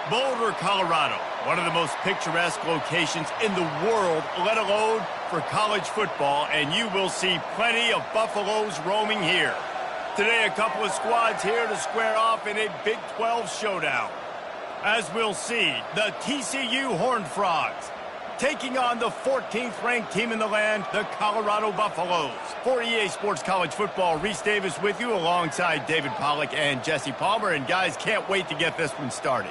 Boulder, Colorado, one of the most picturesque locations in the world, let alone for college football, and you will see plenty of Buffaloes roaming here. Today, a couple of squads here to square off in a Big 12 showdown. As we'll see, the TCU Horned Frogs taking on the 14th ranked team in the land, the Colorado Buffaloes. For EA Sports College Football, Reese Davis with you alongside David Pollack and Jesse Palmer, and guys, can't wait to get this one started.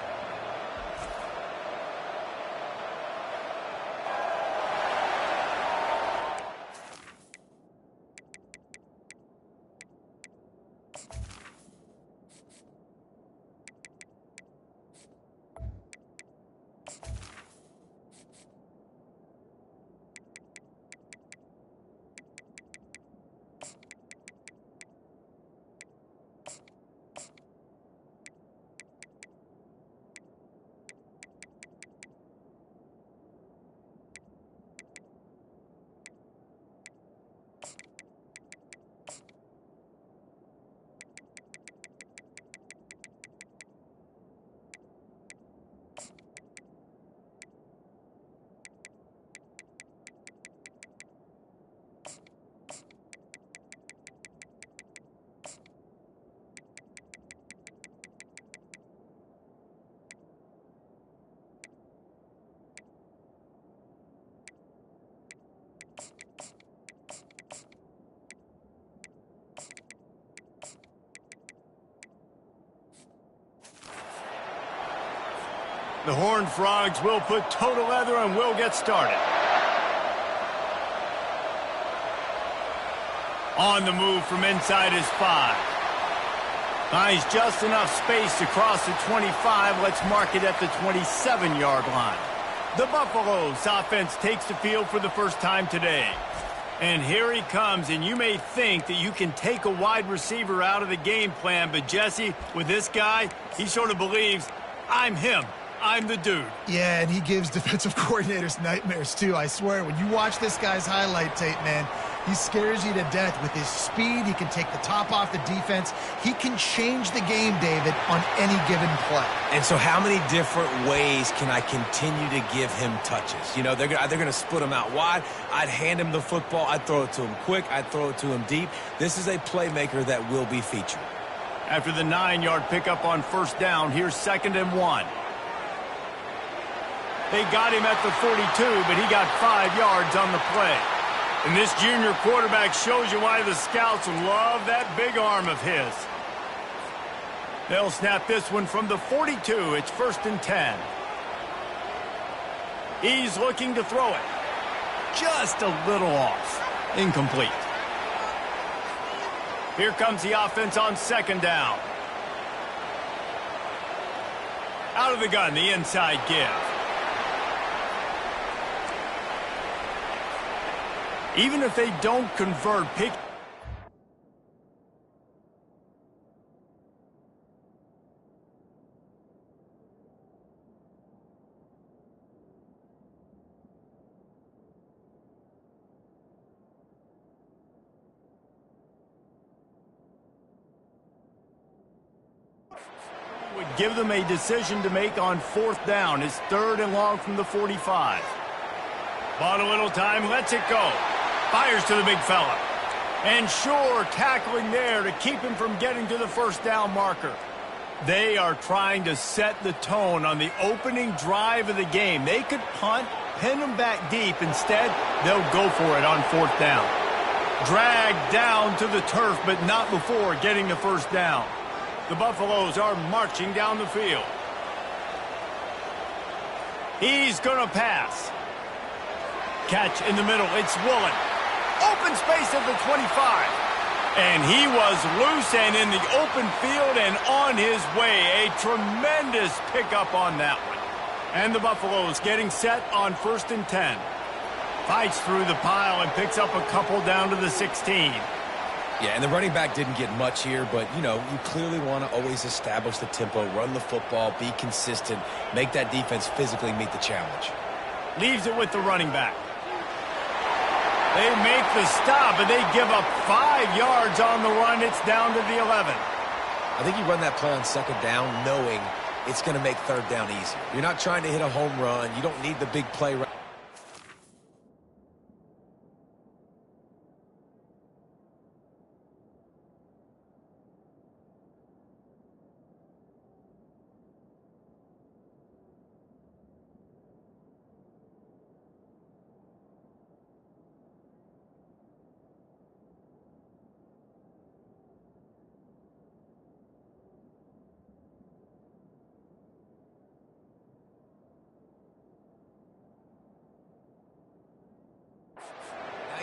The Horned Frogs will put toe to leather and we'll get started. On the move from inside his 5. Finds just enough space to cross the 25. Let's mark it at the 27-yard line. The Buffaloes offense takes the field for the first time today. And here he comes, and you may think that you can take a wide receiver out of the game plan, but Jesse, with this guy, he sort of believes, I'm him. I'm the dude. Yeah, and he gives defensive coordinators nightmares, too. I swear, when you watch this guy's highlight tape, man, he scares you to death with his speed. He can take the top off the defense. He can change the game, David, on any given play. And so how many different ways can I continue to give him touches? You know, they're going to split him out wide. I'd hand him the football. I'd throw it to him quick. I'd throw it to him deep. This is a playmaker that will be featured. After the 9-yard pickup on first down, here's 2nd and 1. They got him at the 42, but he got 5 yards on the play. And this junior quarterback shows you why the scouts love that big arm of his. They'll snap this one from the 42. It's 1st and 10. He's looking to throw it. Just a little off. Incomplete. Here comes the offense on 2nd down. Out of the gun, the inside give. Even if they don't convert, pick. Would give them a decision to make on 4th down. It's 3rd and long from the 45. Bought a little time, lets it go. Fires to the big fella. And sure, tackling there to keep him from getting to the 1st down marker. They are trying to set the tone on the opening drive of the game. They could punt, pin them back deep. Instead, they'll go for it on 4th down. Dragged down to the turf, but not before getting the 1st down. The Buffaloes are marching down the field. He's going to pass. Catch in the middle. It's Woolen. Open space at the 25. And he was loose and in the open field and on his way. A tremendous pickup on that one. And the Buffaloes getting set on 1st and 10. Fights through the pile and picks up a couple down to the 16. Yeah, and the running back didn't get much here, but, you know, you clearly want to always establish the tempo, run the football, be consistent, make that defense physically meet the challenge. Leaves it with the running back. They make the stop, and they give up 5 yards on the run. It's down to the 11. I think you run that play on 2nd down knowing it's going to make third down easier. You're not trying to hit a home run. You don't need the big play right.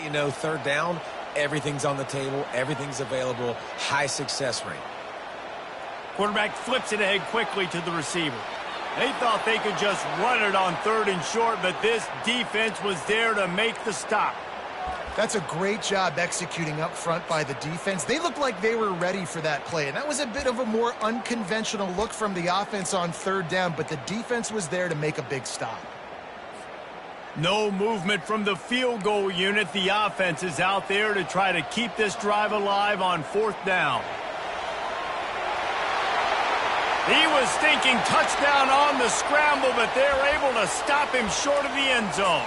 You know, third down, everything's on the table, everything's available, high success rate. Quarterback flips it ahead quickly to the receiver. They thought they could just run it on third and short, but this defense was there to make the stop. That's a great job executing up front by the defense. They looked like they were ready for that play, and that was a bit of a more unconventional look from the offense on third down, but the defense was there to make a big stop. No movement from the field goal unit. The offense is out there to try to keep this drive alive on fourth down. He was thinking touchdown on the scramble, but they're able to stop him short of the end zone.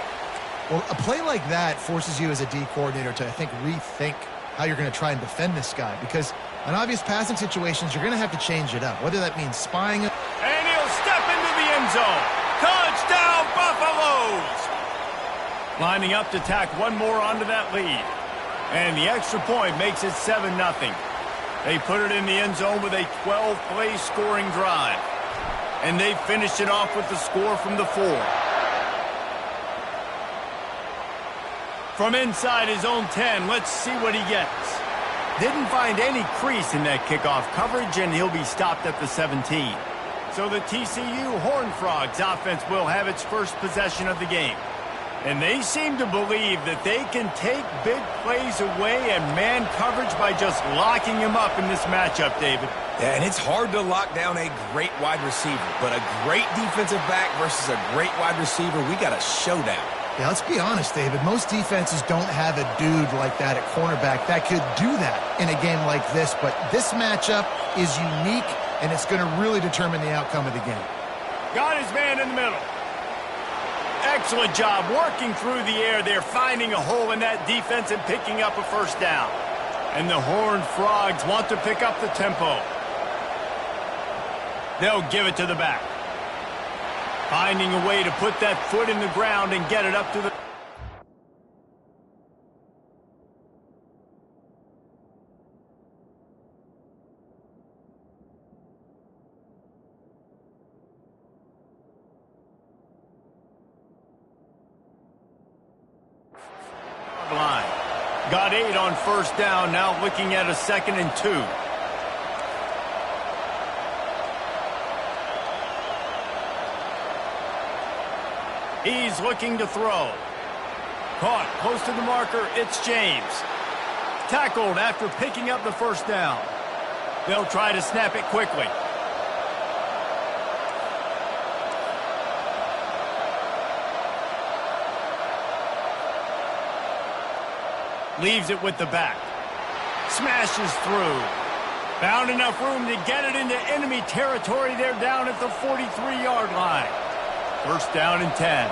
Well, a play like that forces you as a D coordinator to, I think, rethink how you're going to try and defend this guy, because on obvious passing situations, you're going to have to change it up, whether that means spying him. And he'll step into the end zone. Touchdown, Buffaloes! Lining up to tack one more onto that lead. And the extra point makes it 7-0. They put it in the end zone with a 12-play scoring drive. And they finished it off with the score from the 4. From inside his own 10, let's see what he gets. Didn't find any crease in that kickoff coverage, and he'll be stopped at the 17. So the TCU Horned Frogs offense will have its first possession of the game. And they seem to believe that they can take big plays away and man coverage by just locking him up in this matchup, David. Yeah, and it's hard to lock down a great wide receiver, but a great defensive back versus a great wide receiver, we got a showdown. Yeah, let's be honest, David. Most defenses don't have a dude like that at cornerback that could do that in a game like this, but this matchup is unique, and it's going to really determine the outcome of the game. Got his man in the middle. Excellent job working through the air there, finding a hole in that defense and picking up a first down. And the Horned Frogs want to pick up the tempo. They'll give it to the back. Finding a way to put that foot in the ground and get it up to the... line. Got 8 on first down, now looking at a 2nd and 2. He's looking to throw. Caught close to the marker, it's James. Tackled after picking up the first down. They'll try to snap it quickly. Leaves it with the back. Smashes through. Found enough room to get it into enemy territory. They're down at the 43-yard line. First down and 10.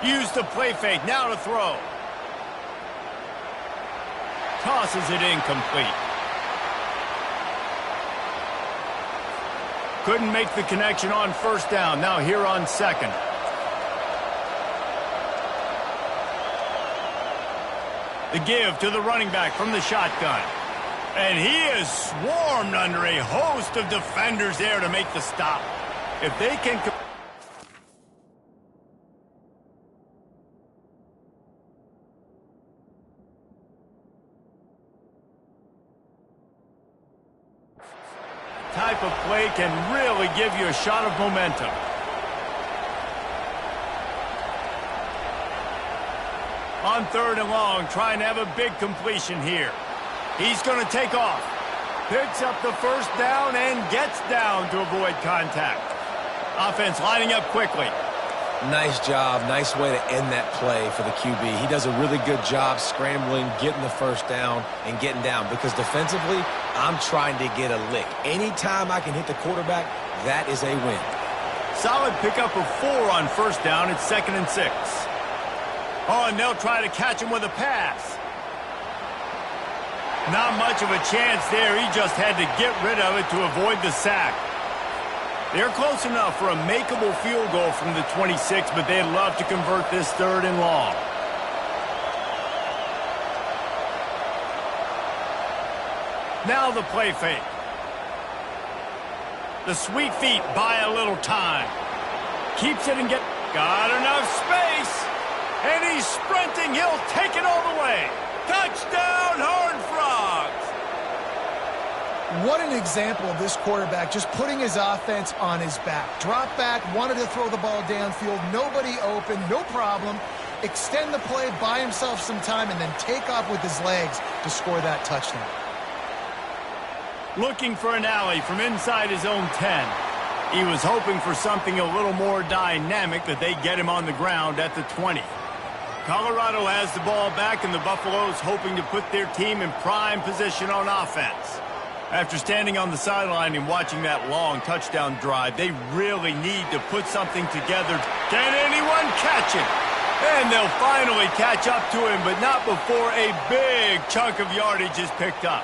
Use the play fake. Now to throw. Tosses it incomplete. Couldn't make the connection on first down. Now here on 2nd. The give to the running back from the shotgun. And he is swarmed under a host of defenders there to make the stop. If they can... type of play can really give you a shot of momentum. On 3rd and long, trying to have a big completion here. He's going to take off. Picks up the first down and gets down to avoid contact. Offense lining up quickly. Nice job. Nice way to end that play for the QB. He does a really good job scrambling, getting the first down, and getting down. Because defensively, I'm trying to get a lick. Anytime I can hit the quarterback, that is a win. Solid pickup of 4 on first down. It's 2nd and 6. Oh, and they'll try to catch him with a pass. Not much of a chance there. He just had to get rid of it to avoid the sack. They're close enough for a makeable field goal from the 26, but they'd love to convert this 3rd and long. Now the play fake. The sweet feet buy a little time. Keeps it and got enough space. And he's sprinting. He'll take it all the way. Touchdown, Horned Frogs! What an example of this quarterback just putting his offense on his back. Drop back, wanted to throw the ball downfield, nobody open, no problem. Extend the play, buy himself some time, and then take off with his legs to score that touchdown. Looking for an alley from inside his own 10. He was hoping for something a little more dynamic, but they get him on the ground at the 20. Colorado has the ball back, and the Buffaloes hoping to put their team in prime position on offense. After standing on the sideline and watching that long touchdown drive, they really need to put something together. Can anyone catch him? And they'll finally catch up to him, but not before a big chunk of yardage is picked up.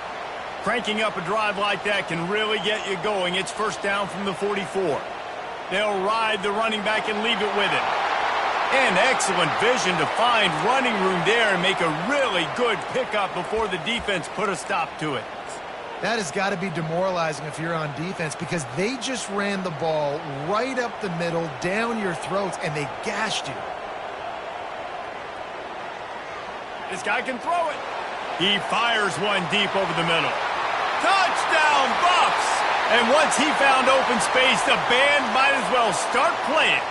Cranking up a drive like that can really get you going. It's first down from the 44. They'll ride the running back and leave it with him. And excellent vision to find running room there and make a really good pickup before the defense put a stop to it. That has got to be demoralizing if you're on defense because they just ran the ball right up the middle, down your throats, and they gashed you. This guy can throw it. He fires one deep over the middle. Touchdown, Buffs! And once he found open space, the band might as well start playing.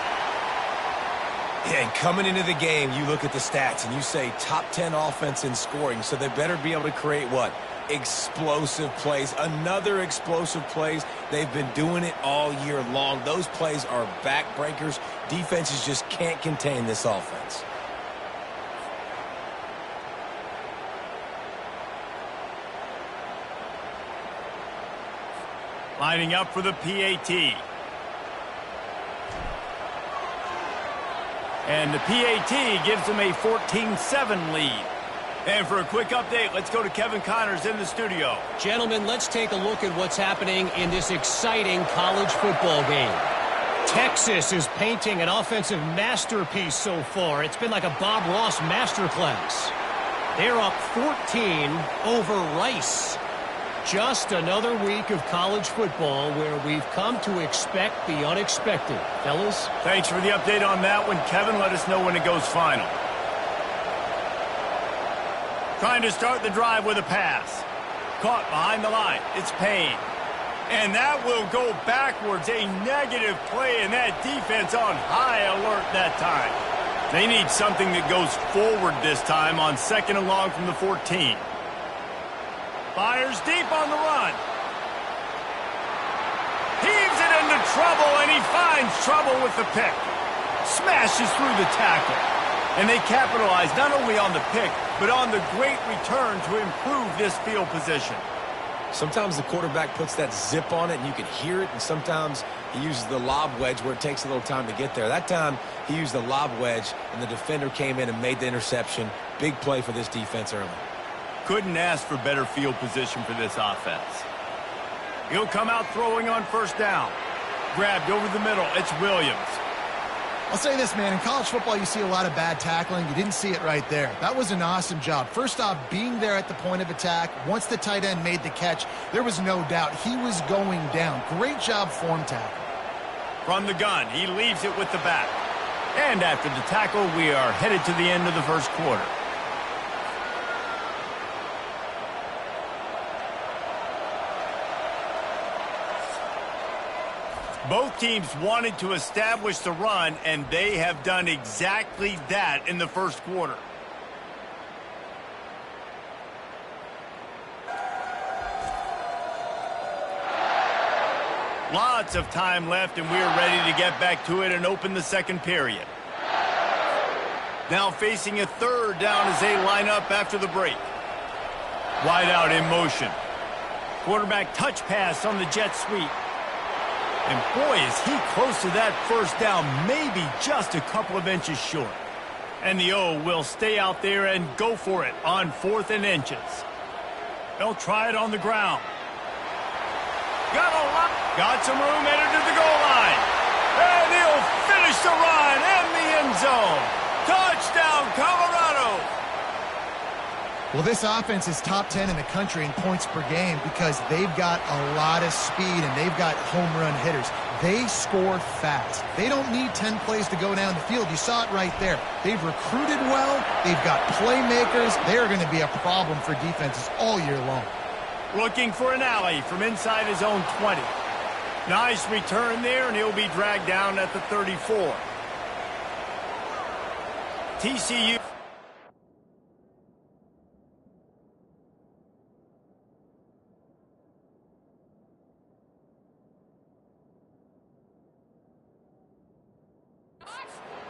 Yeah, and coming into the game, you look at the stats and you say top 10 offense in scoring, so they better be able to create what? Explosive plays. Another explosive plays. They've been doing it all year long. Those plays are backbreakers. Defenses just can't contain this offense. Lining up for the PAT. And the PAT gives them a 14-7 lead. And for a quick update, let's go to Kevin Connors in the studio. Gentlemen, let's take a look at what's happening in this exciting college football game. Texas is painting an offensive masterpiece so far. It's been like a Bob Ross masterclass. They're up 14 over Rice. Just another week of college football where we've come to expect the unexpected. Fellas? Thanks for the update on that one, Kevin. Let us know when it goes final. Trying to start the drive with a pass. Caught behind the line. It's Payne. And that will go backwards. A negative play, and that defense on high alert that time. They need something that goes forward this time on 2nd and long from the 14. Fires deep on the run. Heaves it into trouble, and he finds trouble with the pick. Smashes through the tackle. And they capitalize not only on the pick, but on the great return to improve this field position. Sometimes the quarterback puts that zip on it, and you can hear it, and sometimes he uses the lob wedge where it takes a little time to get there. That time, he used the lob wedge, and the defender came in and made the interception. Big play for this defense early. Couldn't ask for better field position for this offense. He'll come out throwing on first down. Grabbed over the middle. It's Williams. I'll say this, man. In college football, you see a lot of bad tackling. You didn't see it right there. That was an awesome job. First off, being there at the point of attack. Once the tight end made the catch, there was no doubt he was going down. Great job form tackle. From the gun, he leaves it with the back. And after the tackle, we are headed to the end of the first quarter. Both teams wanted to establish the run, and they have done exactly that in the first quarter. Lots of time left, and we're ready to get back to it and open the second period. Now facing a third down as they line up after the break. Wide out in motion. Quarterback touch pass on the jet sweep. And boy, is he close to that first down, maybe just a couple of inches short. And the O will stay out there and go for it on 4th and inches. They'll try it on the ground. Got some room, headed to the goal line. And he'll finish the run in the end zone. Touchdown, Colorado! Well, this offense is top 10 in the country in points per game because they've got a lot of speed and they've got home run hitters. They score fast. They don't need 10 plays to go down the field. You saw it right there. They've recruited well. They've got playmakers. They're going to be a problem for defenses all year long. Looking for an alley from inside his own 20. Nice return there, and he'll be dragged down at the 34. TCU.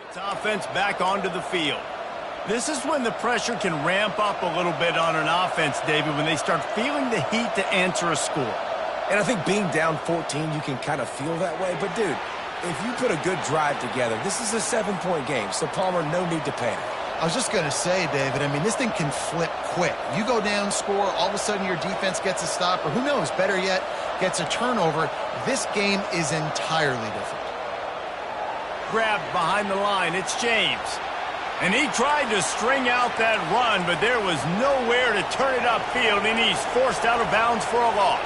It's offense back onto the field. This is when the pressure can ramp up a little bit on an offense, David, when they start feeling the heat to answer a score. And I think being down 14, you can kind of feel that way. But, dude, if you put a good drive together, this is a 7-point game, so Palmer, no need to panic. I was just going to say, David, I mean, this thing can flip quick. You go down, score, all of a sudden your defense gets a stop, or who knows, better yet, gets a turnover. This game is entirely different. Grabbed behind the line, it's James. And he tried to string out that run, but there was nowhere to turn it upfield, and he's forced out of bounds for a loss.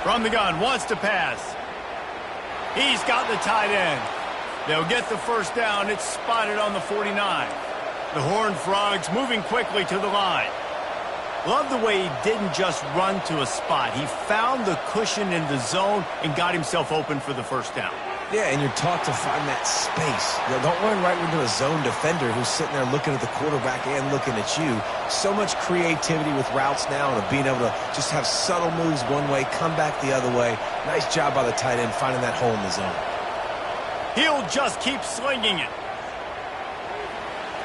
From the gun, wants to pass. He's got the tight end. They'll get the first down. It's spotted on the 49. The Horned Frogs moving quickly to the line. Love the way he didn't just run to a spot. He found the cushion in the zone and got himself open for the first down. Yeah, and you're taught to find that space. You know, don't run right into a zone defender who's sitting there looking at the quarterback and looking at you. So much creativity with routes now and being able to just have subtle moves one way, come back the other way. Nice job by the tight end finding that hole in the zone. He'll just keep slinging it.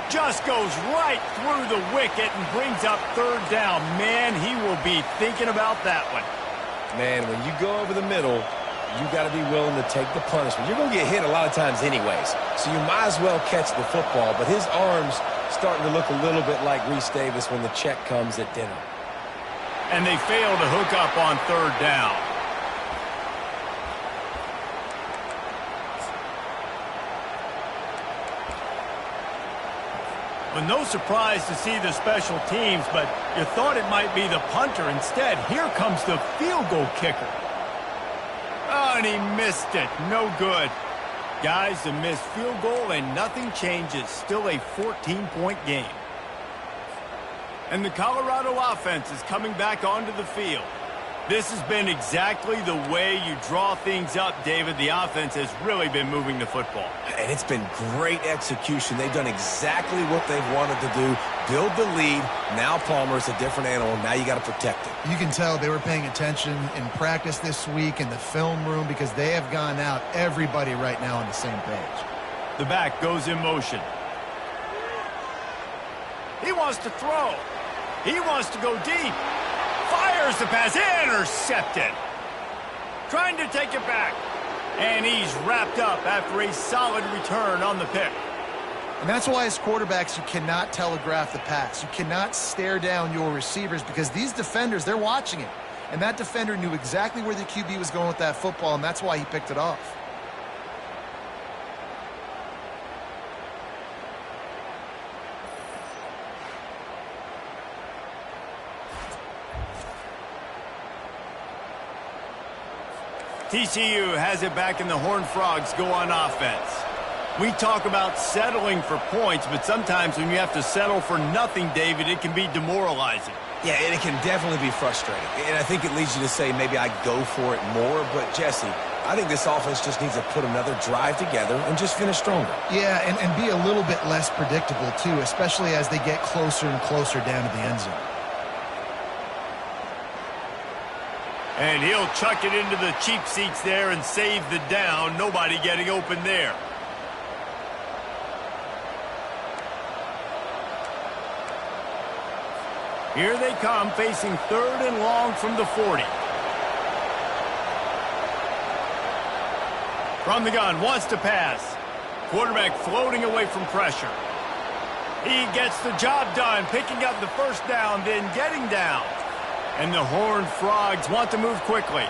Just goes right through the wicket and brings up third down. Man, he will be thinking about that one. Man, when you go over the middle, you got to be willing to take the punishment. You're going to get hit a lot of times anyways, so you might as well catch the football. But his arm's starting to look a little bit like Reese Davis when the check comes at dinner. And they fail to hook up on third down. Well, no surprise to see the special teams, but you thought it might be the punter. Instead, here comes the field goal kicker. Oh, and he missed it. No good. Guys, a missed field goal and nothing changes. Still a 14-point game. And the Colorado offense is coming back onto the field. This has been exactly the way you draw things up, David. The offense has really been moving the football. And it's been great execution. They've done exactly what they've wanted to do. Build the lead. Now Palmer's a different animal. Now you got to protect it. You can tell they were paying attention in practice this week in the film room because they have gone out, everybody right now on the same page. The back goes in motion. He wants to throw. He wants to go deep. Fires the pass, intercepted. Trying to take it back. And he's wrapped up after a solid return on the pick. And that's why as quarterbacks, you cannot telegraph the pass. You cannot stare down your receivers because these defenders, they're watching it. And that defender knew exactly where the QB was going with that football, and that's why he picked it off. TCU has it back, and the Horned Frogs go on offense. We talk about settling for points, but sometimes when you have to settle for nothing, David, it can be demoralizing. Yeah, and it can definitely be frustrating. And I think it leads you to say maybe I go for it more. But, Jesse, I think this offense just needs to put another drive together and just finish stronger. Yeah, and be a little bit less predictable, too, especially as they get closer and closer down to the end zone. And he'll chuck it into the cheap seats there and save the down. Nobody getting open there. Here they come, facing 3rd and long from the 40. From the gun, wants to pass. Quarterback floating away from pressure. He gets the job done, picking up the first down, then getting down. And the Horned Frogs want to move quickly.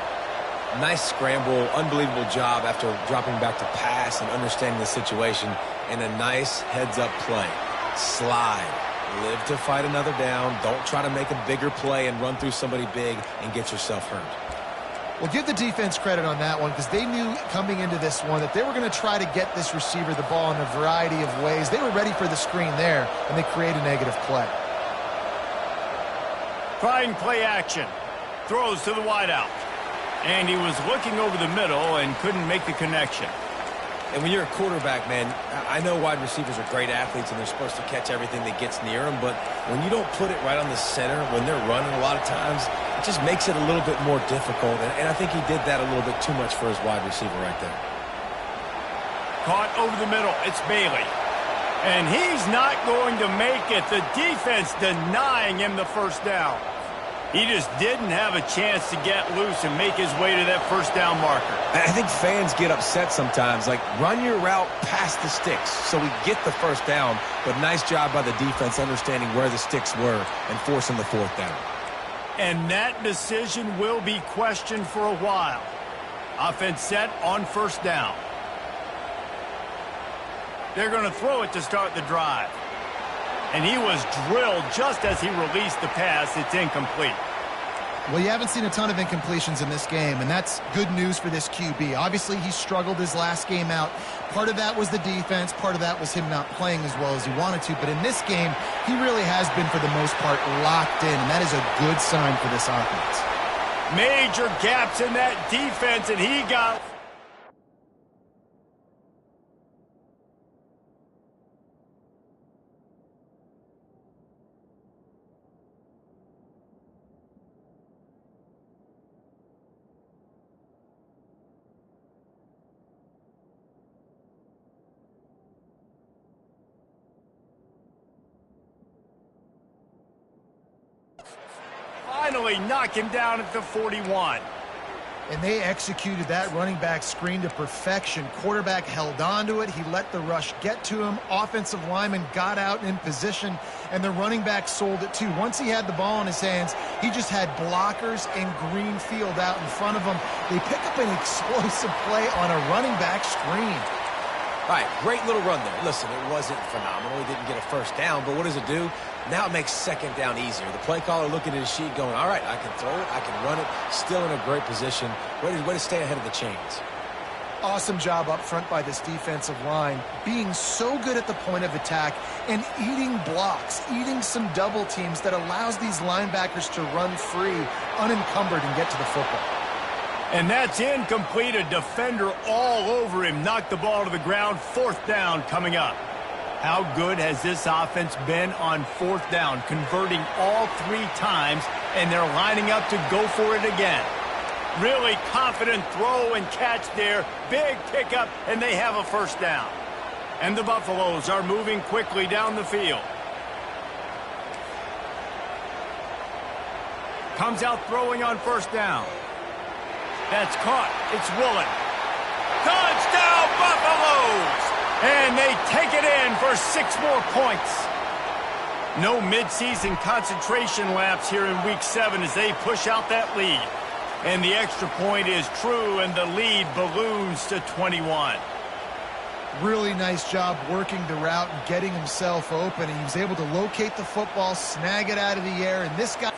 Nice scramble, unbelievable job after dropping back to pass and understanding the situation, and a nice heads-up play. Slide. Live to fight another down. Don't try to make a bigger play and run through somebody big and get yourself hurt. Well, give the defense credit on that one because they knew coming into this one that they were going to try to get this receiver the ball in a variety of ways. They were ready for the screen there, and they create a negative play. Trying play action. Throws to the wideout. And he was looking over the middle and couldn't make the connection. And when you're a quarterback, man, I know wide receivers are great athletes and they're supposed to catch everything that gets near them, but when you don't put it right on the center, when they're running a lot of times, it just makes it a little bit more difficult. And I think he did that a little bit too much for his wide receiver right there. Caught over the middle. It's Bailey. And he's not going to make it. The defense denying him the first down. He just didn't have a chance to get loose and make his way to that first down marker. I think fans get upset sometimes. Like, run your route past the sticks so we get the first down. But nice job by the defense understanding where the sticks were and forcing the 4th down. And that decision will be questioned for a while. Offense set on first down. They're going to throw it to start the drive. And he was drilled just as he released the pass. It's incomplete. Well, you haven't seen a ton of incompletions in this game, and that's good news for this QB. Obviously, he struggled his last game out. Part of that was the defense. Part of that was him not playing as well as he wanted to. But in this game, he really has been, for the most part, locked in, and that is a good sign for this offense. Major gaps in that defense, and he got... finally knock him down at the 41. And they executed that running back screen to perfection. Quarterback held on to it. He let the rush get to him. Offensive lineman got out in position, and the running back sold it too. Once he had the ball in his hands, he just had blockers and green field out in front of him. They pick up an explosive play on a running back screen. All right, great little run there. Listen, it wasn't phenomenal. He didn't get a first down, but what does it do? Now it makes second down easier. The play caller looking at his sheet going, all right, I can throw it, I can run it, still in a great position. Way to stay ahead of the chains. Awesome job up front by this defensive line, being so good at the point of attack and eating blocks, eating some double teams that allows these linebackers to run free, unencumbered, and get to the football. And that's incomplete. A defender all over him. Knocked the ball to the ground. 4th down coming up. How good has this offense been on 4th down? Converting all 3 times, and they're lining up to go for it again. Really confident throw and catch there. Big pickup, and they have a first down. And the Buffaloes are moving quickly down the field. Comes out throwing on first down. That's caught. It's Woolen. Touchdown, Buffaloes! And they take it in for 6 more points. No midseason concentration laps here in Week 7 as they push out that lead. And the extra point is true, and the lead balloons to 21. Really nice job working the route and getting himself open. And he was able to locate the football, snag it out of the air, and this guy...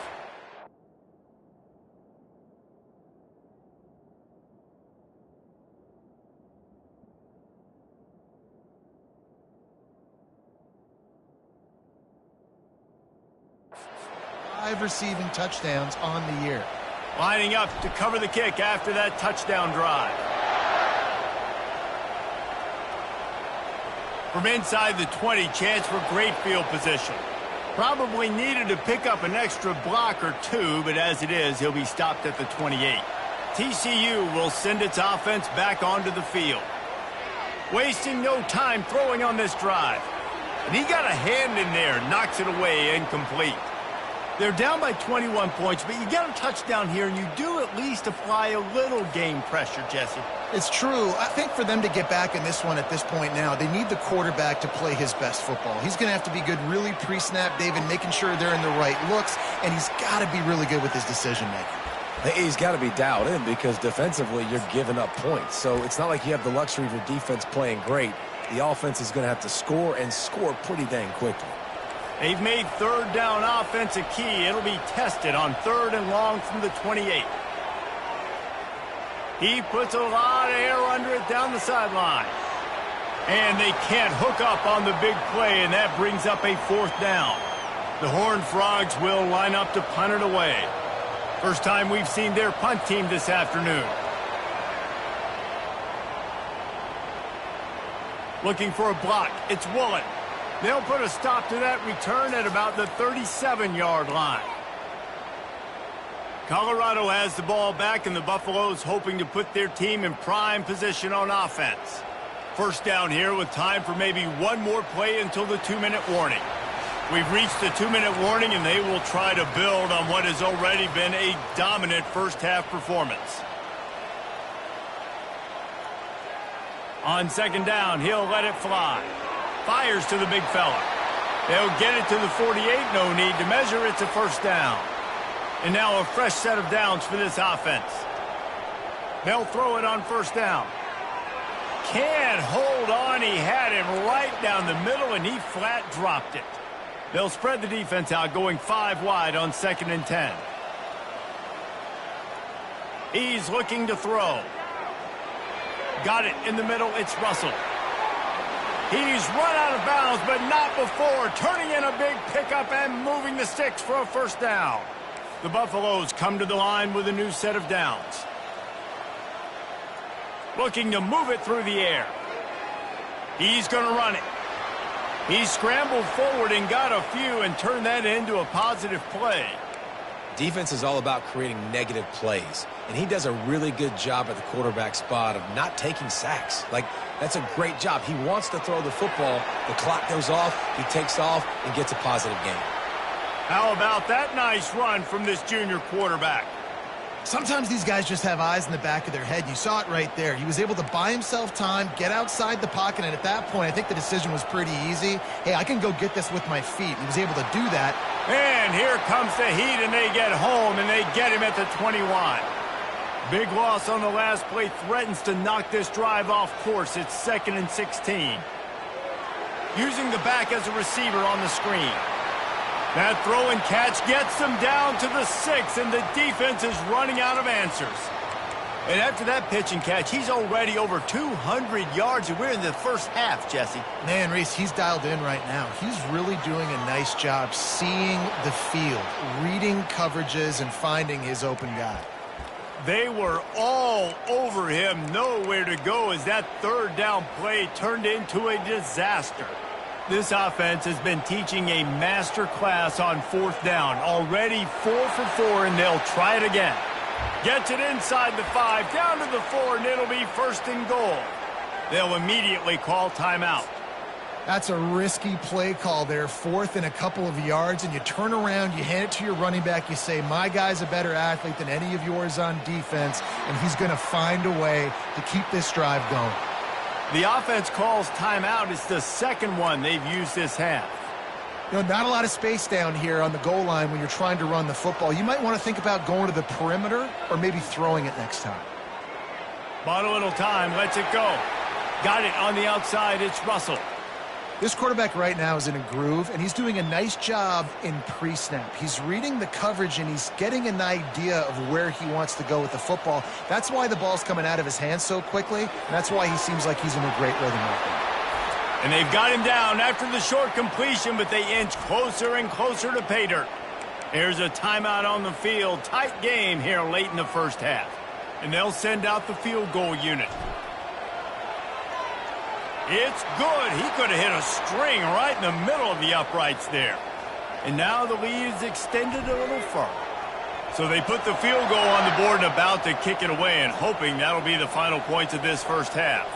receiving touchdowns on the year. Lining up to cover the kick after that touchdown drive. From inside the 20, chance for great field position. Probably needed to pick up an extra block or 2, but as it is, he'll be stopped at the 28. TCU will send its offense back onto the field. Wasting no time throwing on this drive. And he got a hand in there, knocks it away, incomplete. They're down by 21 points, but you get a touchdown here, and you do at least apply a little game pressure, Jesse. It's true. I think for them to get back in this one at this point now, they need the quarterback to play his best football. He's going to have to be good really pre-snap, David, making sure they're in the right looks, and he's got to be really good with his decision-making. He's got to be dialed in because defensively you're giving up points. So it's not like you have the luxury of your defense playing great. The offense is going to have to score and score pretty dang quickly. They've made third down offense a key. It'll be tested on 3rd and long from the 28. He puts a lot of air under it down the sideline. And they can't hook up on the big play, and that brings up a 4th down. The Horned Frogs will line up to punt it away. First time we've seen their punt team this afternoon. Looking for a block. It's Woolen. They'll put a stop to that return at about the 37-yard line. Colorado has the ball back, and the Buffaloes hoping to put their team in prime position on offense. First down here with time for maybe one more play until the 2-minute warning. We've reached the 2-minute warning, and they will try to build on what has already been a dominant first-half performance. On 2nd down, he'll let it fly. Fires to the big fella. They'll get it to the 48. No need to measure. It's a 1st down. And now a fresh set of downs for this offense. They'll throw it on 1st down. Can't hold on. He had him right down the middle, and he flat dropped it. They'll spread the defense out, going 5 wide on 2nd and 10. He's looking to throw. Got it in the middle. It's Russell. He's run out of bounds, but not before. Turning in a big pickup and moving the sticks for a 1st down. The Buffaloes come to the line with a new set of downs. Looking to move it through the air. He's going to run it. He scrambled forward and got a few and turned that into a positive play. Defense is all about creating negative plays, and he does a really good job at the quarterback spot of not taking sacks. Like, that's a great job. He wants to throw the football. The clock goes off, he takes off, and gets a positive gain. How about that nice run from this junior quarterback? Sometimes these guys just have eyes in the back of their head. You saw it right there. He was able to buy himself time, get outside the pocket, and at that point, I think the decision was pretty easy. Hey, I can go get this with my feet. He was able to do that. And here comes the heat, and they get home, and they get him at the 21. Big loss on the last play threatens to knock this drive off course. It's 2nd and 16. Using the back as a receiver on the screen. That throw and catch gets them down to the 6, and the defense is running out of answers. And after that pitch and catch, he's already over 200 yards, and we're in the first half, Jesse. Man, Reese, he's dialed in right now. He's really doing a nice job seeing the field, reading coverages, and finding his open guy. They were all over him, nowhere to go as that 3rd down play turned into a disaster. This offense has been teaching a master class on 4th down. Already 4 for 4, and they'll try it again. Gets it inside the 5, down to the 4, and it'll be 1st and goal. They'll immediately call timeout. That's a risky play call there, 4th and a couple of yards, and you turn around, you hand it to your running back, you say, my guy's a better athlete than any of yours on defense, and he's going to find a way to keep this drive going. The offense calls timeout. It's the 2nd one they've used this half. You know, not a lot of space down here on the goal line when you're trying to run the football. You might want to think about going to the perimeter or maybe throwing it next time. Bought a little time, lets it go. Got it on the outside, it's Russell. This quarterback right now is in a groove, and he's doing a nice job in pre-snap. He's reading the coverage, and he's getting an idea of where he wants to go with the football. That's why the ball's coming out of his hands so quickly, and that's why he seems like he's in a great rhythm right now. And they've got him down after the short completion, but they inch closer and closer to pay dirt. Here's a timeout on the field. Tight game here late in the first half. And they'll send out the field goal unit. It's good. He could have hit a string right in the middle of the uprights there. And now the lead is extended a little further. So they put the field goal on the board and about to kick it away, and hoping that'll be the final points of this first half.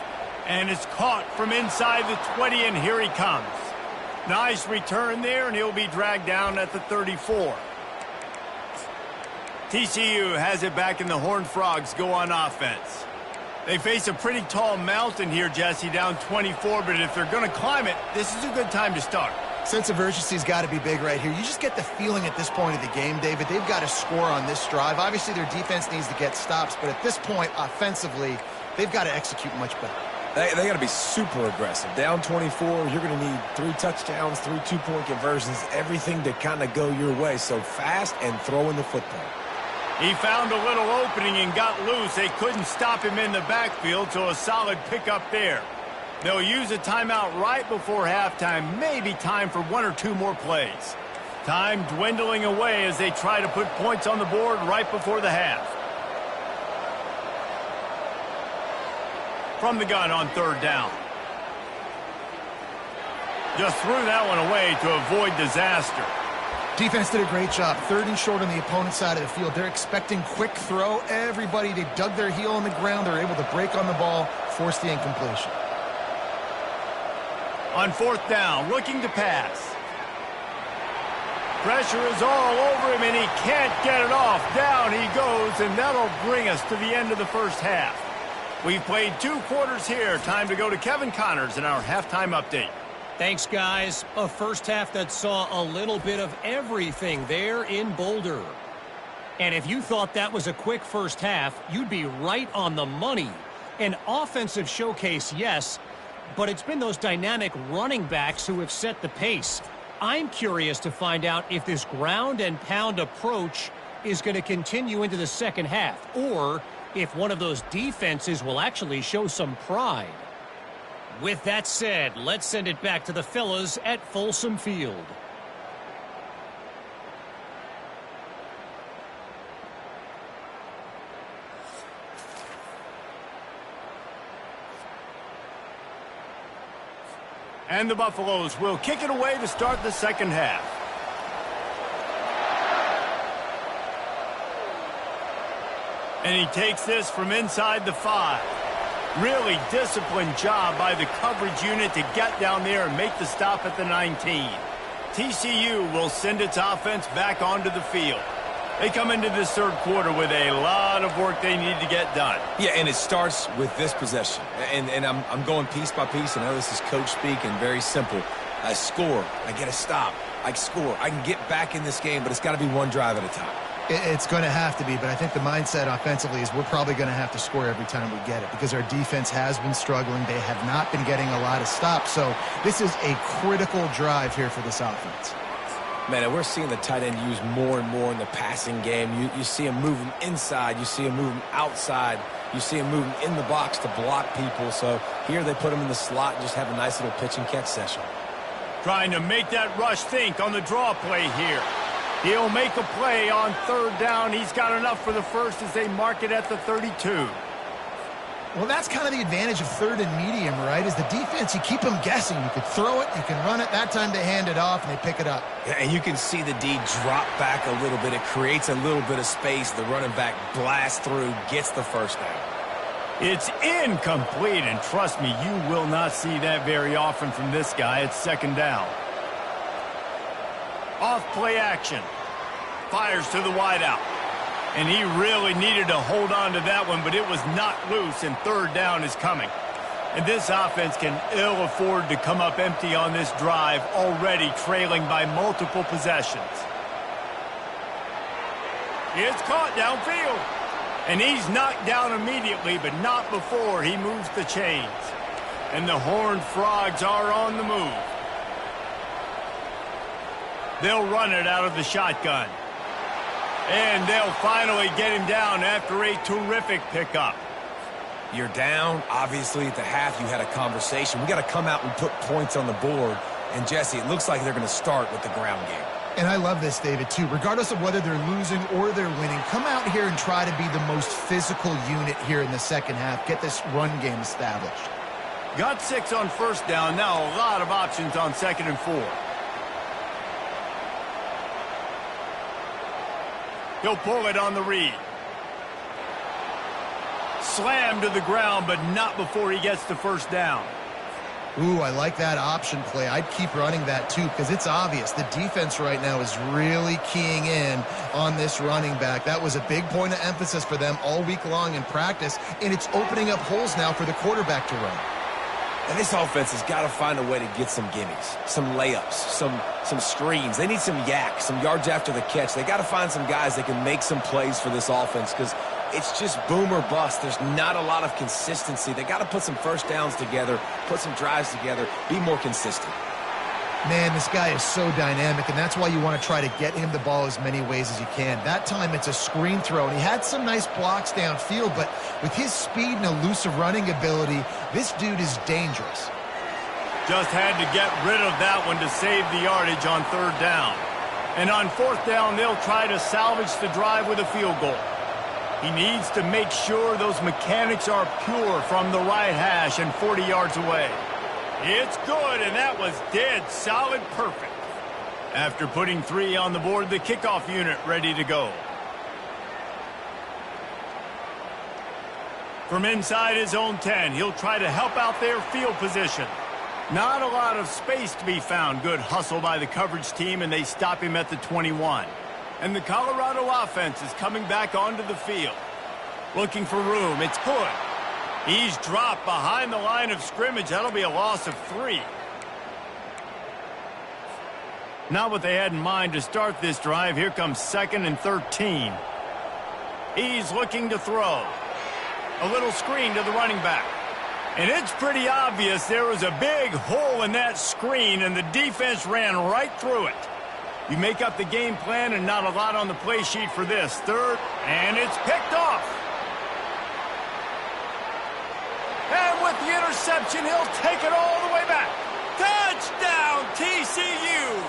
And it's caught from inside the 20, and here he comes. Nice return there, and he'll be dragged down at the 34. TCU has it back and the Horned Frogs go on offense. They face a pretty tall mountain here, Jesse, down 24, but if they're going to climb it, this is a good time to start. Sense of urgency's got to be big right here. You just get the feeling at this point of the game, David, they've got to score on this drive. Obviously, their defense needs to get stops, but at this point, offensively, they've got to execute much better. They got to be super aggressive. Down 24, you're going to need 3 touchdowns, 3 two-point conversions, everything to kind of go your way. So fast and throwing the football. He found a little opening and got loose. They couldn't stop him in the backfield, so a solid pickup there. They'll use a timeout right before halftime, maybe time for 1 or 2 more plays. Time dwindling away as they try to put points on the board right before the half. From the gun on 3rd down. Just threw that one away to avoid disaster. Defense did a great job. 3rd and short on the opponent's side of the field. They're expecting quick throw. Everybody, they dug their heel on the ground. They're able to break on the ball, force the incompletion. On 4th down, looking to pass. Pressure is all over him, and he can't get it off. Down he goes, and that'll bring us to the end of the first half. We've played 2 quarters here. Time to go to Kevin Connors in our halftime update. Thanks, guys. A first half that saw a little bit of everything there in Boulder. And if you thought that was a quick first half, you'd be right on the money. An offensive showcase, yes, but it's been those dynamic running backs who have set the pace. I'm curious to find out if this ground and pound approach is going to continue into the second half, or if one of those defenses will actually show some pride. With that said, let's send it back to the fellas at Folsom Field. And the Buffaloes will kick it away to start the second half. And he takes this from inside the 5. Really disciplined job by the coverage unit to get down there and make the stop at the 19. TCU will send its offense back onto the field. They come into this 3rd quarter with a lot of work they need to get done. Yeah, and it starts with this possession. And I'm going piece by piece. I know this is coach speak and very simple. I score. I get a stop. I score. I can get back in this game, but it's got to be 1 drive at a time. It's going to have to be, but I think the mindset offensively is we're probably going to have to score every time we get it because our defense has been struggling. They have not been getting a lot of stops. So this is a critical drive here for this offense. Man, and we're seeing the tight end used more and more in the passing game. You see him moving inside. You see him moving outside. You see him moving in the box to block people. So here they put him in the slot and just have a nice little pitch and catch session. Trying to make that rush think on the draw play here. He'll make a play on 3rd down. He's got enough for the first as they mark it at the 32. Well, that's kind of the advantage of 3rd and medium, right? Is the defense, you keep them guessing. You could throw it, you can run it. That time they hand it off and they pick it up. Yeah, and you can see the D drop back a little bit. It creates a little bit of space. The running back blasts through, gets the first down. It's incomplete, and trust me, you will not see that very often from this guy. It's 2nd down. Off play action. Fires to the wideout. And he really needed to hold on to that one, but it was not loose, and 3rd down is coming. And this offense can ill afford to come up empty on this drive, already trailing by multiple possessions. It's caught downfield. And he's knocked down immediately, but not before he moves the chains. And the Horned Frogs are on the move. They'll run it out of the shotgun. And they'll finally get him down after a terrific pickup. You're down. Obviously, at the half, you had a conversation. We got to come out and put points on the board. And, Jesse, it looks like they're going to start with the ground game. And I love this, David, too. Regardless of whether they're losing or they're winning, come out here and try to be the most physical unit here in the second half. Get this run game established. Got 6 on 1st down. Now a lot of options on 2nd and 4. He'll pull it on the read. Slammed to the ground, but not before he gets the 1st down. Ooh, I like that option play. I'd keep running that too because it's obvious. The defense right now is really keying in on this running back. That was a big point of emphasis for them all week long in practice, and it's opening up holes now for the quarterback to run. And this offense has got to find a way to get some gimmies, some layups, some screens. They need some yak, some yards after the catch. They got to find some guys that can make some plays for this offense because it's just boom or bust. There's not a lot of consistency. They got to put some first downs together, put some drives together, be more consistent. Man, this guy is so dynamic, and that's why you want to try to get him the ball as many ways as you can. That time, it's a screen throw, and he had some nice blocks downfield, but with his speed and elusive running ability, this dude is dangerous. Just had to get rid of that one to save the yardage on third down. And on fourth down, they'll try to salvage the drive with a field goal. He needs to make sure those mechanics are pure from the right hash and 40 yards away. It's good, and that was dead solid perfect. After putting 3 on the board, the kickoff unit ready to go. From inside his own 10, he'll try to help out their field position. Not a lot of space to be found. Good hustle by the coverage team, and they stop him at the 21. And the Colorado offense is coming back onto the field. Looking for room. It's Hood. He's dropped behind the line of scrimmage. That'll be a loss of 3. Not what they had in mind to start this drive. Here comes 2nd and 13. He's looking to throw. A little screen to the running back. And it's pretty obvious there was a big hole in that screen, and the defense ran right through it. You make up the game plan, and not a lot on the play sheet for this. Third, and it's picked off. And with the interception, he'll take it all the way back. Touchdown, TCU!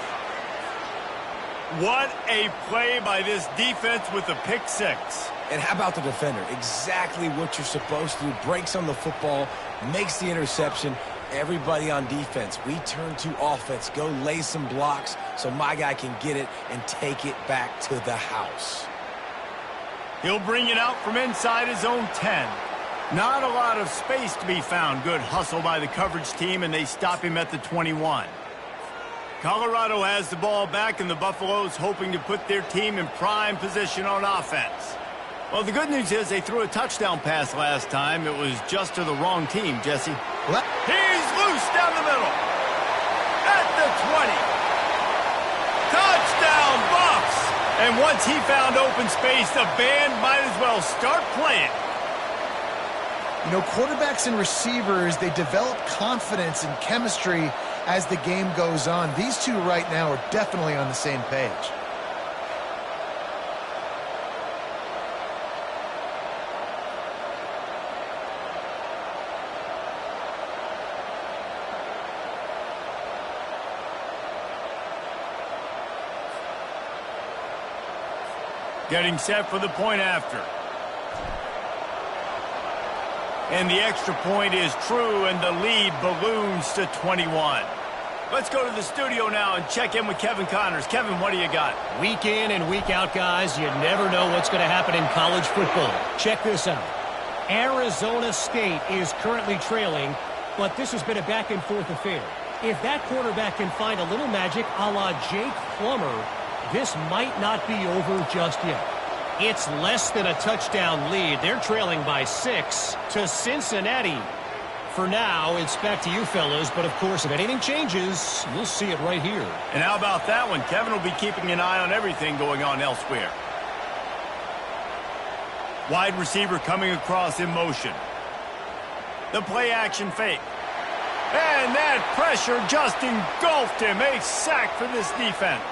What a play by this defense with the pick 6. And how about the defender? Exactly what you're supposed to do. Breaks on the football, makes the interception. Everybody on defense, we turn to offense. Go lay some blocks so my guy can get it and take it back to the house. He'll bring it out from inside his own 10. Not a lot of space to be found. Good hustle by the coverage team, and they stop him at the 21. Colorado has the ball back, and the Buffaloes hoping to put their team in prime position on offense. Well, the good news is they threw a touchdown pass last time. It was just to the wrong team, Jesse. What? He's loose down the middle. At the 20. Touchdown, Buffs! And once he found open space, the band might as well start playing. You know, quarterbacks and receivers, they develop confidence and chemistry as the game goes on. These two right now are definitely on the same page. Getting set for the point after. And the extra point is true, and the lead balloons to 21. Let's go to the studio now and check in with Kevin Connors. Kevin, what do you got? Week in and week out, guys, you never know what's going to happen in college football. Check this out. Arizona State is currently trailing, but this has been a back-and-forth affair. If that quarterback can find a little magic a la Jake Plummer, this might not be over just yet. It's less than a touchdown lead. They're trailing by 6 to Cincinnati. For now, it's back to you fellas, but of course, if anything changes, you'll see it right here. And how about that one? Kevin will be keeping an eye on everything going on elsewhere. Wide receiver coming across in motion. The play action fake. And that pressure just engulfed him. A sack for this defense.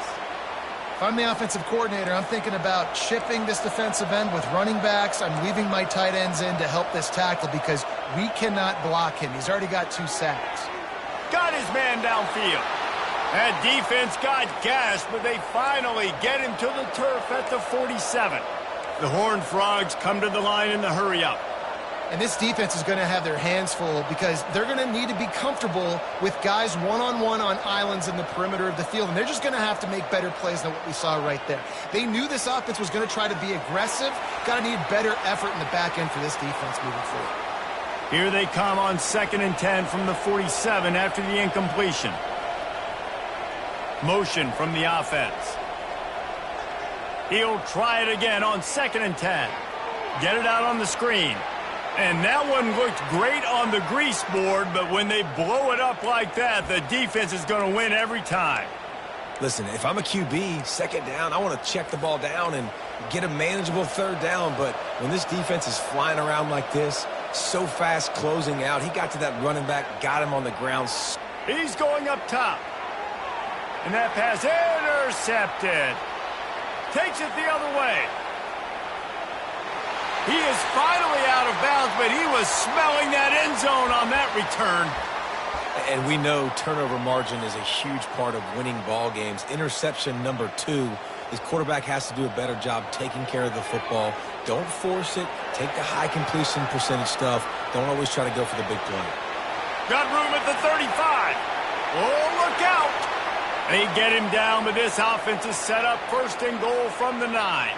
If I'm the offensive coordinator, I'm thinking about shifting this defensive end with running backs. I'm leaving my tight ends in to help this tackle because we cannot block him. He's already got 2 sacks. Got his man downfield. That defense got gashed, but they finally get him to the turf at the 47. The Horned Frogs come to the line in the hurry-up. And this defense is going to have their hands full because they're going to need to be comfortable with guys one-on-one on islands in the perimeter of the field. And they're just going to have to make better plays than what we saw right there. They knew this offense was going to try to be aggressive. Got to need better effort in the back end for this defense moving forward. Here they come on 2nd and 10 from the 47 after the incompletion. Motion from the offense. He'll try it again on 2nd and 10. Get it out on the screen. And that one looked great on the grease board, but when they blow it up like that, the defense is going to win every time. Listen, if I'm a QB, 2nd down, I want to check the ball down and get a manageable 3rd down. But when this defense is flying around like this, so fast closing out, he got to that running back, got him on the ground. He's going up top. And that pass intercepted. Takes it the other way. He is finally out of bounds, but he was smelling that end zone on that return. And we know turnover margin is a huge part of winning ball games. Interception number 2. His quarterback has to do a better job taking care of the football. Don't force it. Take the high completion percentage stuff. Don't always try to go for the big play. Got room at the 35. Oh, look out. They get him down, but this offense is set up 1st and goal from the 9.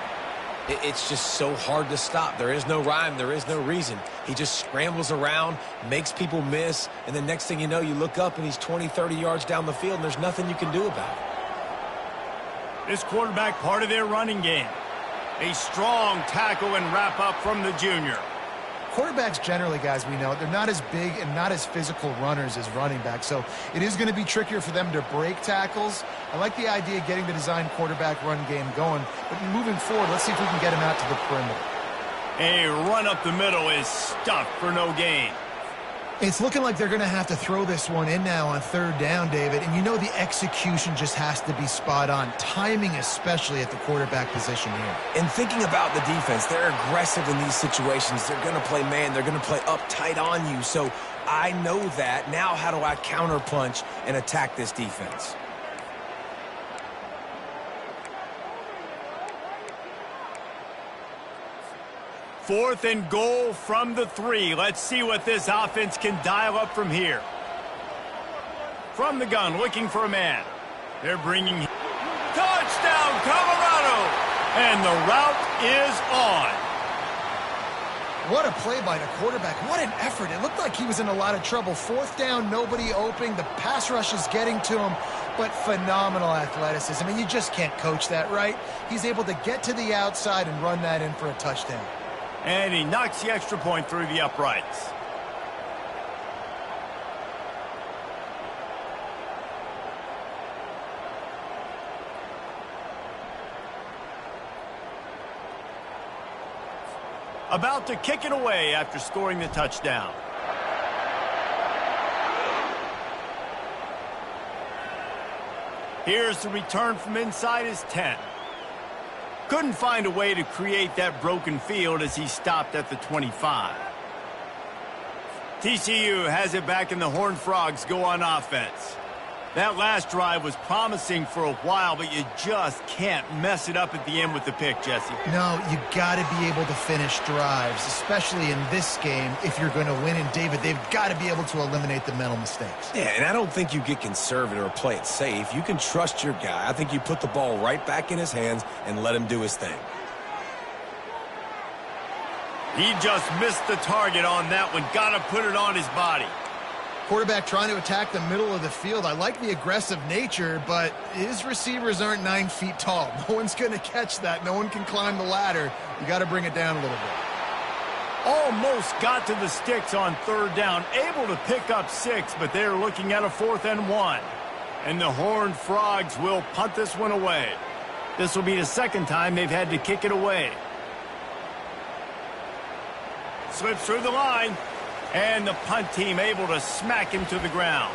It's just so hard to stop. There is no rhyme. There is no reason. He just scrambles around, makes people miss, and the next thing you know, you look up and he's 20, 30 yards down the field, and there's nothing you can do about it. This quarterback part of their running game. A strong tackle and wrap up from the junior. Quarterbacks generally, guys, we know, they're not as big and not as physical runners as running backs, so it is going to be trickier for them to break tackles. I like the idea of getting the design quarterback run game going, but moving forward, let's see if we can get him out to the perimeter. A run up the middle is stuffed for no gain. It's looking like they're going to have to throw this one in now on 3rd down, David, and you know the execution just has to be spot on, timing especially at the quarterback position here. And thinking about the defense, they're aggressive in these situations. They're going to play man. They're going to play up tight on you. So I know that. Now how do I counterpunch and attack this defense? Fourth and goal from the 3. Let's see what this offense can dial up from here. From the gun, looking for a man. They're bringing touchdown, Colorado! And the route is on. What a play by the quarterback. What an effort. It looked like he was in a lot of trouble. 4th down, nobody open. The pass rush is getting to him, but phenomenal athleticism. And you just can't coach that, right? He's able to get to the outside and run that in for a touchdown. And he knocks the extra point through the uprights. About to kick it away after scoring the touchdown. Here's the return from inside his 10. Couldn't find a way to create that broken field as he stopped at the 25. TCU has it back, and the Horned Frogs go on offense. That last drive was promising for a while, but you just can't mess it up at the end with the pick, Jesse. No, you got to be able to finish drives, especially in this game if you're going to win. And, David, they've got to be able to eliminate the mental mistakes. Yeah, and I don't think you get conservative or play it safe. You can trust your guy. I think you put the ball right back in his hands and let him do his thing. He just missed the target on that one. Got to put it on his body. Quarterback trying to attack the middle of the field. I like the aggressive nature, but his receivers aren't 9 feet tall. No one's going to catch that. No one can climb the ladder. You got to bring it down a little bit. Almost got to the sticks on 3rd down. Able to pick up 6, but they're looking at a 4th and 1. And the Horned Frogs will punt this one away. This will be the 2nd time they've had to kick it away. Slips through the line. And the punt team able to smack him to the ground.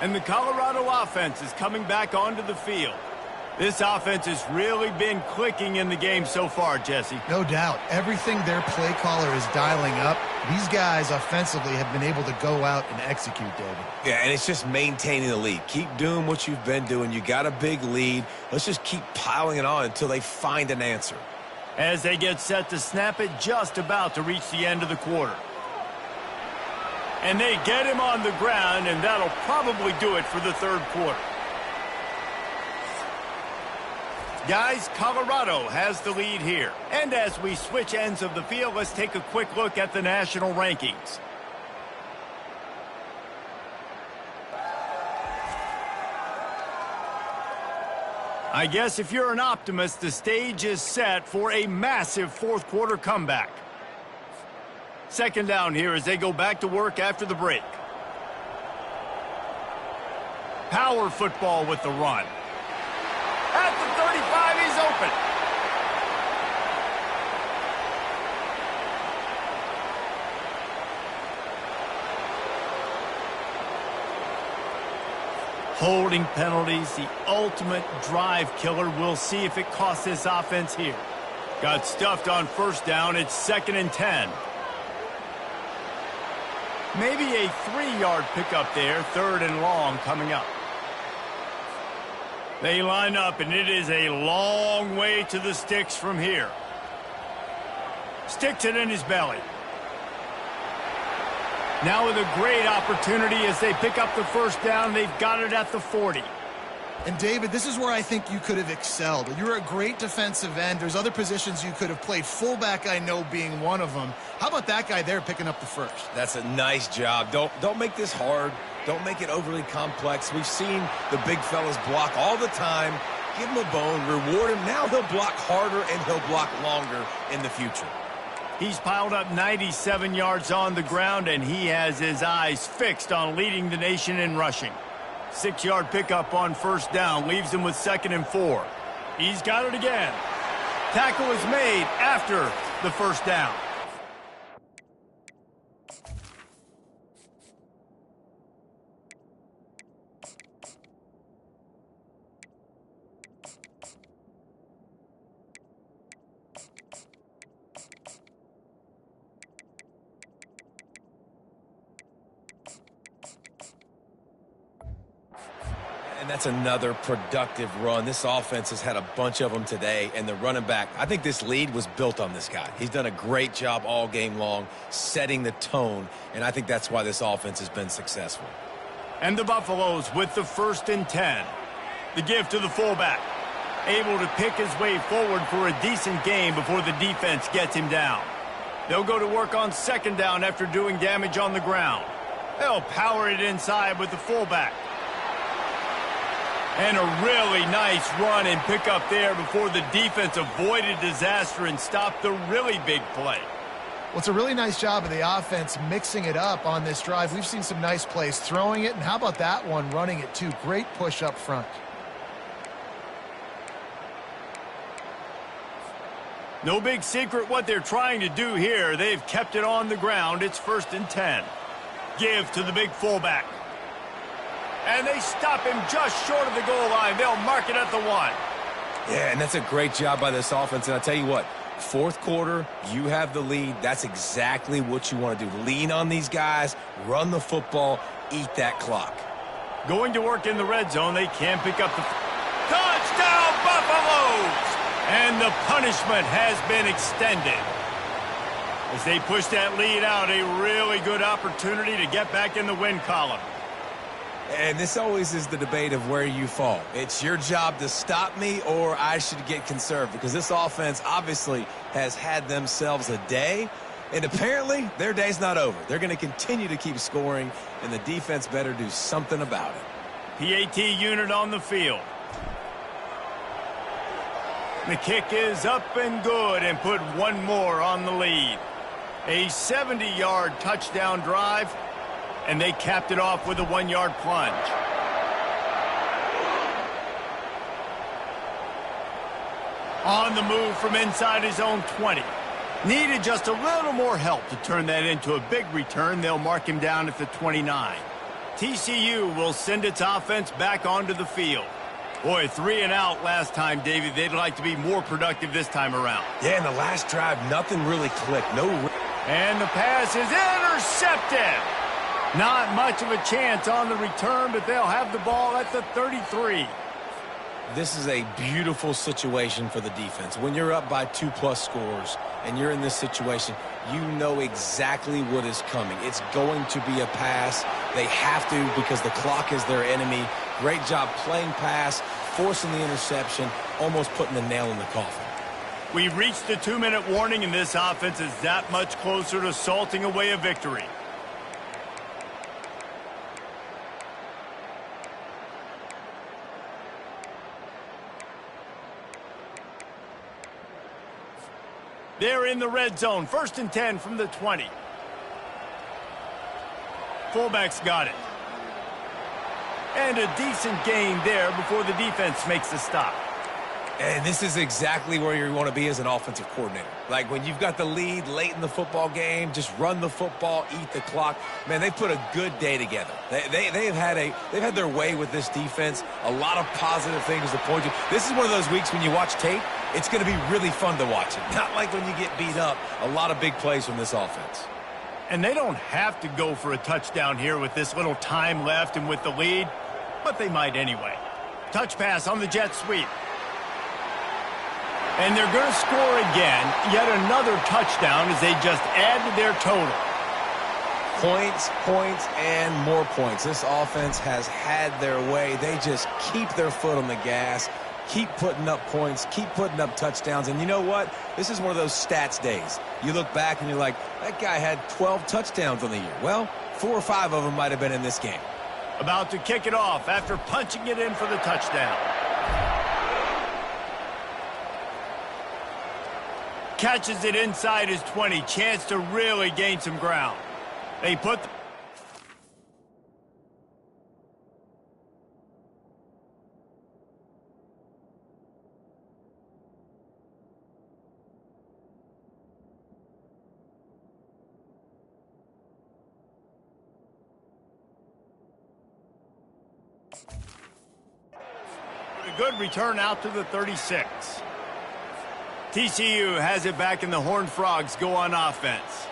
And the Colorado offense is coming back onto the field. This offense has really been clicking in the game so far, Jesse. No doubt. Everything their play caller is dialing up, these guys offensively have been able to go out and execute, David. Yeah, and it's just maintaining the lead. Keep doing what you've been doing. You got a big lead. Let's just keep piling it on until they find an answer. As they get set to snap it, just about to reach the end of the quarter. And they get him on the ground, and that'll probably do it for the 3rd quarter. Guys, Colorado has the lead here. And as we switch ends of the field, let's take a quick look at the national rankings. I guess if you're an optimist, the stage is set for a massive fourth quarter comeback. Second down here as they go back to work after the break. Power football with the run. At the 35, he's open. Holding penalties, the ultimate drive killer. We'll see if it costs this offense here. Got stuffed on first down. It's 2nd and 10. Maybe a 3-yard pickup there. 3rd and long coming up. They line up, and it is a long way to the sticks from here. Sticks it in his belly. Now with a great opportunity as they pick up the first down. They've got it at the 40. And, David, this is where I think you could have excelled. You're a great defensive end. There's other positions you could have played. Fullback, I know, being one of them. How about that guy there picking up the first? That's a nice job. Don't make this hard. Don't make it overly complex. We've seen the big fellas block all the time. Give him a bone, reward him. Now he'll block harder and he'll block longer in the future. He's piled up 97 yards on the ground, and he has his eyes fixed on leading the nation in rushing. 6-yard pickup on first down leaves him with 2nd and 4. He's got it again. Tackle is made after the first down. And that's another productive run. This offense has had a bunch of them today, and the running back, I think this lead was built on this guy. He's done a great job all game long setting the tone, and I think that's why this offense has been successful. And the Buffaloes with the 1st and 10. The give to the fullback. Able to pick his way forward for a decent gain before the defense gets him down. They'll go to work on 2nd down after doing damage on the ground. They'll power it inside with the fullback. And a really nice run and pick up there before the defense avoided disaster and stopped the really big play. Well, it's a really nice job of the offense mixing it up on this drive. We've seen some nice plays throwing it, and how about that one running it too? Great push up front. No big secret what they're trying to do here. They've kept it on the ground. It's 1st and 10. Give to the big fullback. And they stop him just short of the goal line. They'll mark it at the 1. Yeah, and that's a great job by this offense. And I'll tell you what, fourth quarter, you have the lead. That's exactly what you want to do. Lean on these guys, run the football, eat that clock. Going to work in the red zone. They can't pick up the touchdown, Buffaloes! And the punishment has been extended. As they push that lead out, a really good opportunity to get back in the win column. And this always is the debate of where you fall. It's your job to stop me, or I should get conserved, because this offense obviously has had themselves a day, and apparently their day's not over. They're going to continue to keep scoring, and the defense better do something about it. PAT unit on the field. The kick is up and good, and put one more on the lead. A 70-yard touchdown drive. And they capped it off with a 1-yard plunge. On the move from inside his own 20. Needed just a little more help to turn that into a big return. They'll mark him down at the 29. TCU will send its offense back onto the field. Boy, 3 and out last time, David. They'd like to be more productive this time around. Yeah, in the last drive, nothing really clicked. And the pass is intercepted. Not much of a chance on the return, but they'll have the ball at the 33. This is a beautiful situation for the defense. When you're up by 2+ scores and you're in this situation, you know exactly what is coming. It's going to be a pass. They have to, because the clock is their enemy. Great job playing pass, forcing the interception, almost putting the nail in the coffin. We've reached the 2-minute warning, and this offense is that much closer to salting away a victory. They're in the red zone. 1st and 10 from the 20. Fullback's got it. And a decent gain there before the defense makes the stop. And this is exactly where you want to be as an offensive coordinator. Like when you've got the lead late in the football game, just run the football, eat the clock. Man, they've put a good day together. They've had their way with this defense. A lot of positive things to point to. This is one of those weeks when you watch tape, it's going to be really fun to watch it. Not like when you get beat up. A lot of big plays from this offense. And they don't have to go for a touchdown here with this little time left and with the lead, but they might anyway. Touch pass on the jet sweep. And they're going to score again, yet another touchdown as they just add to their total. Points, points, and more points. This offense has had their way. They just keep their foot on the gas, keep putting up points, keep putting up touchdowns. And you know what? This is one of those stats days. You look back and you're like, that guy had 12 touchdowns on the year. Well, 4 or 5 of them might have been in this game. About to kick it off after punching it in for the touchdown. Catches it inside his 20. Chance to really gain some ground. They put... a good return out to the 36. TCU has it back, and the Horned Frogs go on offense.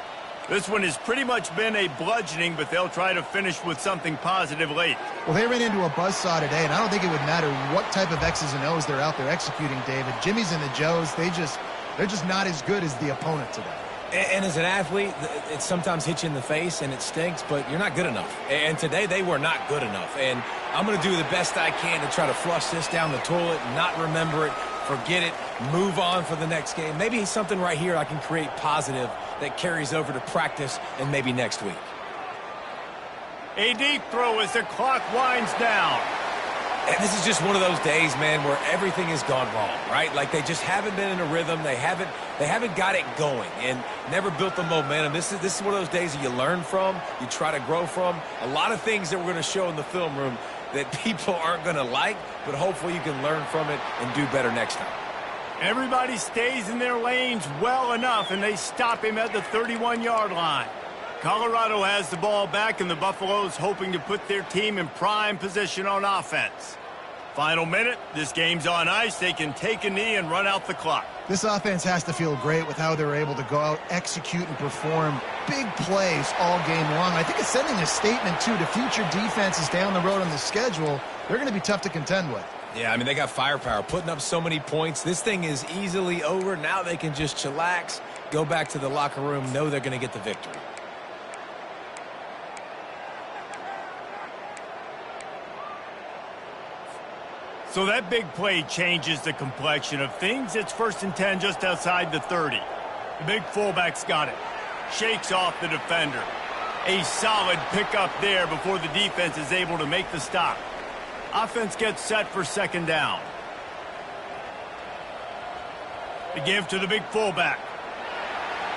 This one has pretty much been a bludgeoning, but they'll try to finish with something positive late. Well, they ran into a buzzsaw today, and I don't think it would matter what type of X's and O's they're out there executing, David. Jimmy's and the Joes, they're just not as good as the opponent today. And as an athlete, it sometimes hits you in the face, and it stinks, but you're not good enough. And today, they were not good enough. And I'm going to do the best I can to try to flush this down the toilet, not remember it, forget it, move on for the next game. Maybe something right here I can create positive that carries over to practice and maybe next week. A deep throw as the clock winds down. And this is just one of those days, man, where everything has gone wrong, right? Like they just haven't been in a rhythm. They haven't got it going and never built the momentum. This is one of those days that you learn from, you try to grow from. A lot of things that we're going to show in the film room that people aren't going to like, but hopefully you can learn from it and do better next time. Everybody stays in their lanes well enough, and they stop him at the 31-yard line. Colorado has the ball back, and the Buffaloes hoping to put their team in prime position on offense. Final minute, this game's on ice. They can take a knee and run out the clock. This offense has to feel great with how they're able to go out, execute, and perform big plays all game long. I think it's sending a statement, too, to future defenses down the road on the schedule. They're going to be tough to contend with. Yeah, I mean, they got firepower, putting up so many points. This thing is easily over. Now they can just chillax, go back to the locker room, know they're going to get the victory. So that big play changes the complexion of things. It's 1st and 10 just outside the 30. The big fullback's got it. Shakes off the defender. A solid pickup there before the defense is able to make the stop. Offense gets set for 2nd down. The give to the big fullback.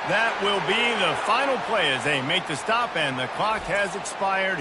That will be the final play as they make the stop, and the clock has expired.